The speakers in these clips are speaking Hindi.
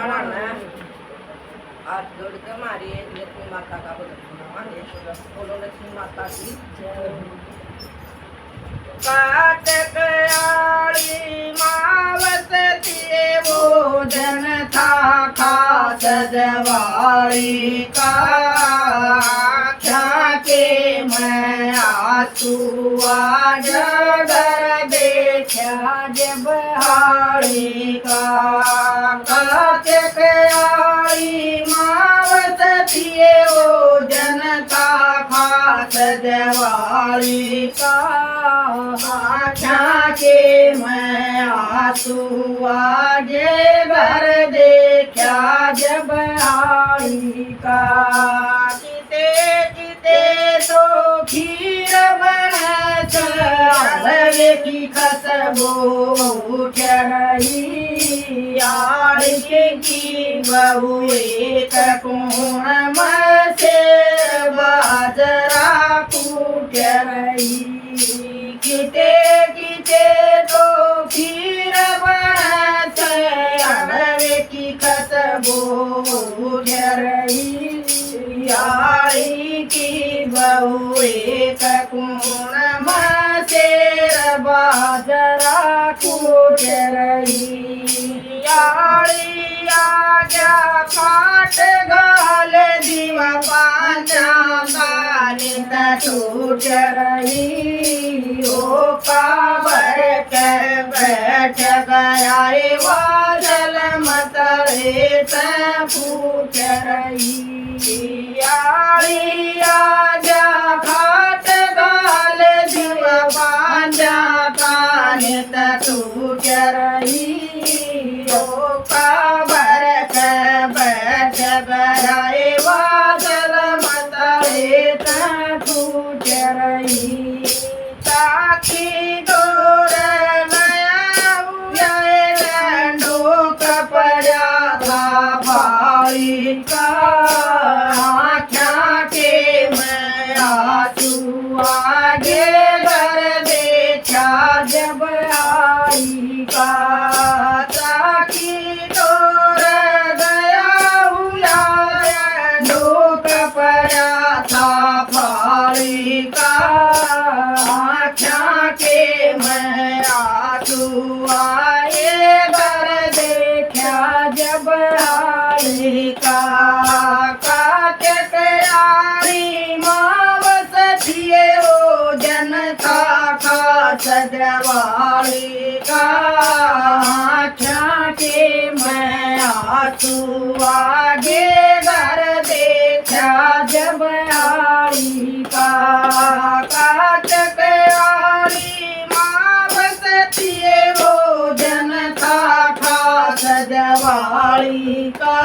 वाणाना आज जोड़ के मारी लक्ष्मी माता का बोलो लक्ष्मी माता की काट कयाली मावत दिए भोजन था खास जवाली का के मैं आंसू जगर देखा जब हाड़ी का काट कयाली मावत दिए वो जनता खास जवाली का के मैं आंसू आगे घर देखा जब आई का जीते जीते तो खीर बना चले की खसबो उठ रही यार की बहू एक कोण में से बाजरा कूट रही किते किते तो खीर बनत अनवे की खसबो रही यारी की बहू एक कोण में शेर बाजरा कूट रही यारी आजा काट गाल दीवा पांचा कालित टूट रही ओ काबर के बैठ गया बादल मतरे फूट रही यारी आजा खाट गाल दीवा पांचा कालित टूट रही ओ काबर के बैठ गया बादल मतरे फूट रही ताकि डोर नया कपड़ा था भाई का आख्या के मैं आंसू आगे घर देखा जब आई का ताकि डोर गया दो कपड़ा था भाई का के मैं आंसू आए घर देखा जब आई का काट कयारी मावस थिए ओ जनता का सजवाली का के मैं आंसू आगे घर देखा जब आई का काट सजवाली का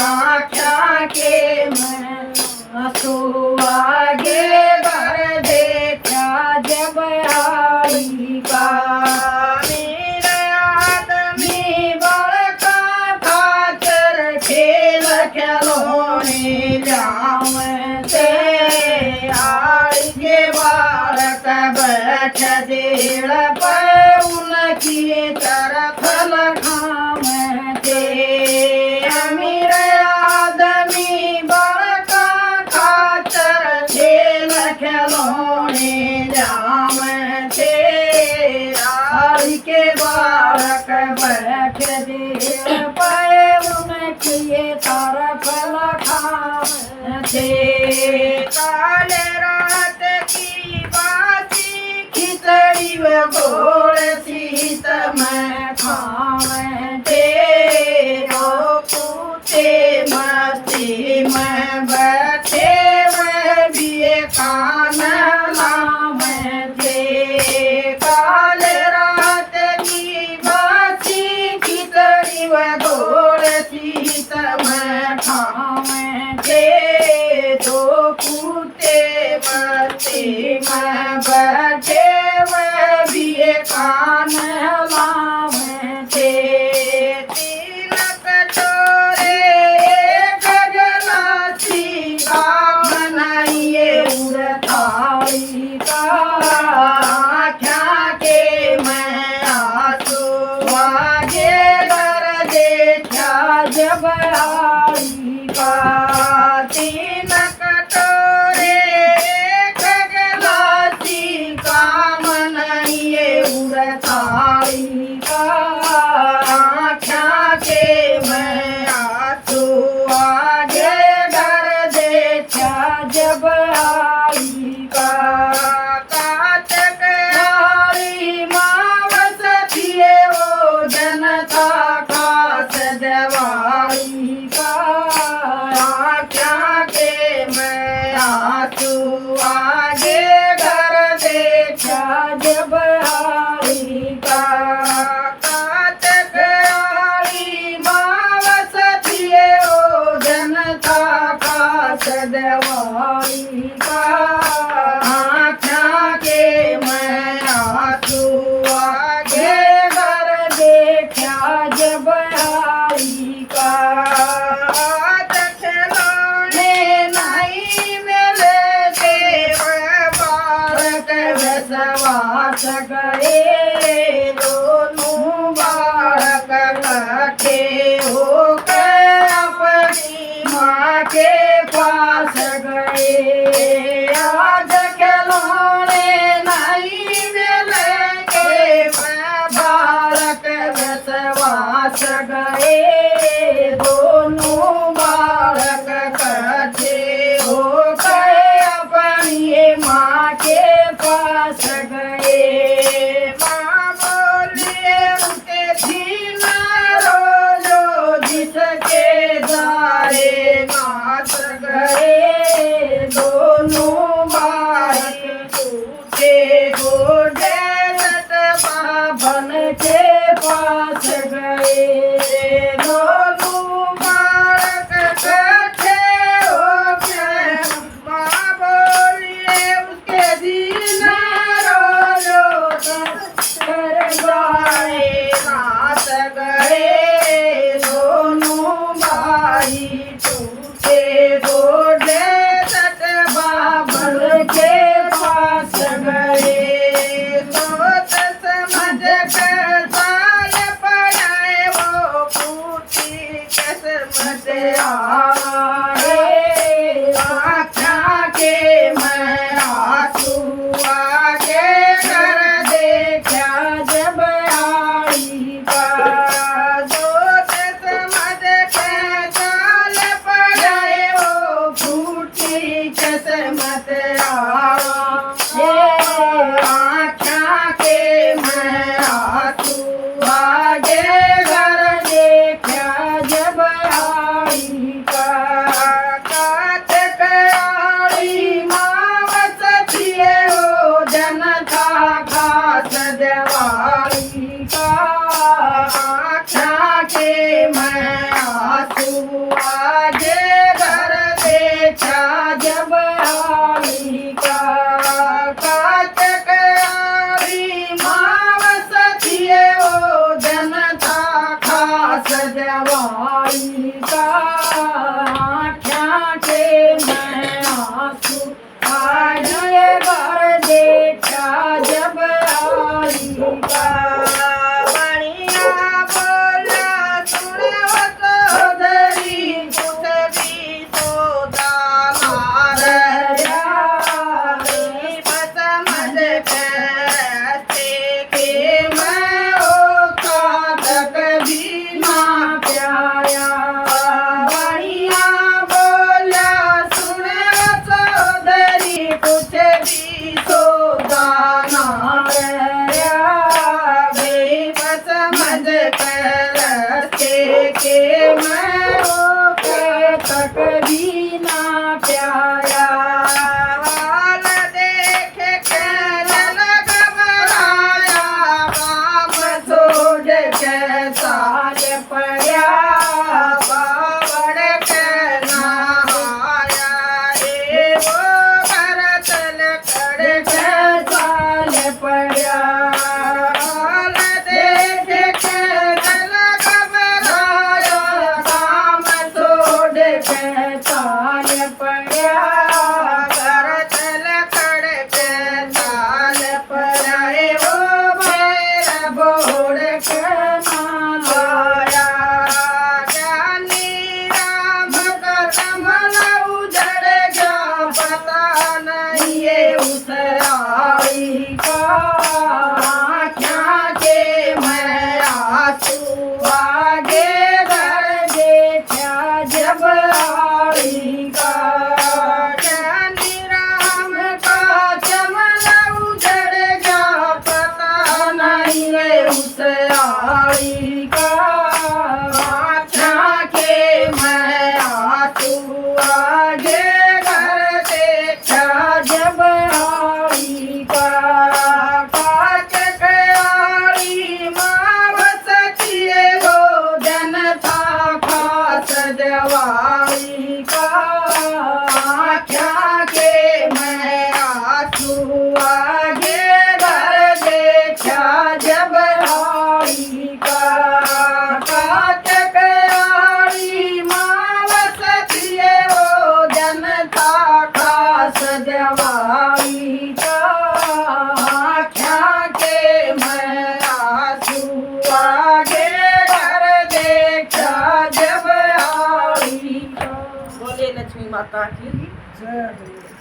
आख्या के मैं आंसू आगे घर देखा जब आई का मेरा आदमी बड़का खातर खेल खिलौने जावते आगे बालक बैठ देड़ पर उनकी तरफ के बालक बैठ दे पाए उनकी तरफ लखाते काले रात की बासी खिचड़ी व गोड़ सीत में खाते रो कूते मस्ती में बैठे वह भी कान मैं बैठे वह भी कान लावते तीन कटोरे एक गिलासी पास गए दोनों बालक कच्चे हो गए अपनी माँ के पास गए। माँ बोलिए उनके दीन रोजो जिसके द्वारे नाच गए दोनों बालक टूटे गोडे बन के पास गए। दोनों बालक कट्ठे हो गए। माँ बोलिए उसके दीन रोजो कर गाए नाच गए दोनों भाई टूटे गोडे बन के पास गए। सोच समझ कर साल पढ़ाए वो पूछी किस्मत आए। आँखा के मैं आंसू आके कर देखा जब आई का। सोच समझ कर साल पढ़ाए वो पूछी किस्मत आँखा के मैं आंसू आगे घर देखा जब आई का। काट कयाली मावस थिए हो जनता खास दिवाली का। आँखा के मैं आंसू आगे घर देखा जब आई का। काट कयाली मावस थिए हो जनता खास दिवाली का। आँखा के मैं आंसू आगे घर देखा जब आई का। बढ़िया बोला सुनो चौधरी कुछ भी सौदा मारया। समझ कैसे के मैं ओ कादक भी ना प्याया। बढ़िया बोला सुनो चौधरी कुछ भी सौदा ना रया। समझ कैसे के मैं ओ कादक भी ना प्याया। हाल देख कर लग बराया बाप छोड़ के साल पड़ा। बाबर के नहाया रे वो भरत लकड़ के साल पड़ा। हाल देख कर लग बराया काम छोड़ के साल पड़ा। भरत लकड़ के साल पड़ाए वो भैर बोड़ के माया। ज्ञानी राम का कमल उजड़ गया पता नहीं ये उस आई का। आँखा के मैं आंसू आगे घर देखा जब आई का। ज्ञानी राम का चमन उजड़ गया पता नहीं है उस आई का। आँखा के मैं आंसू आगे घर देखा जब आई का। काट कयाली मावस थिए हो जनता खास दिवाली का। आँखा के मैं आंसू आगे घर देखा जब आई का। काट कयाली मावस थिए हो जनता खास दिवाली का। आँखा के मैं आंसू आगे घर देखा जब आई का। बोले लक्ष्मी माता की जय हो।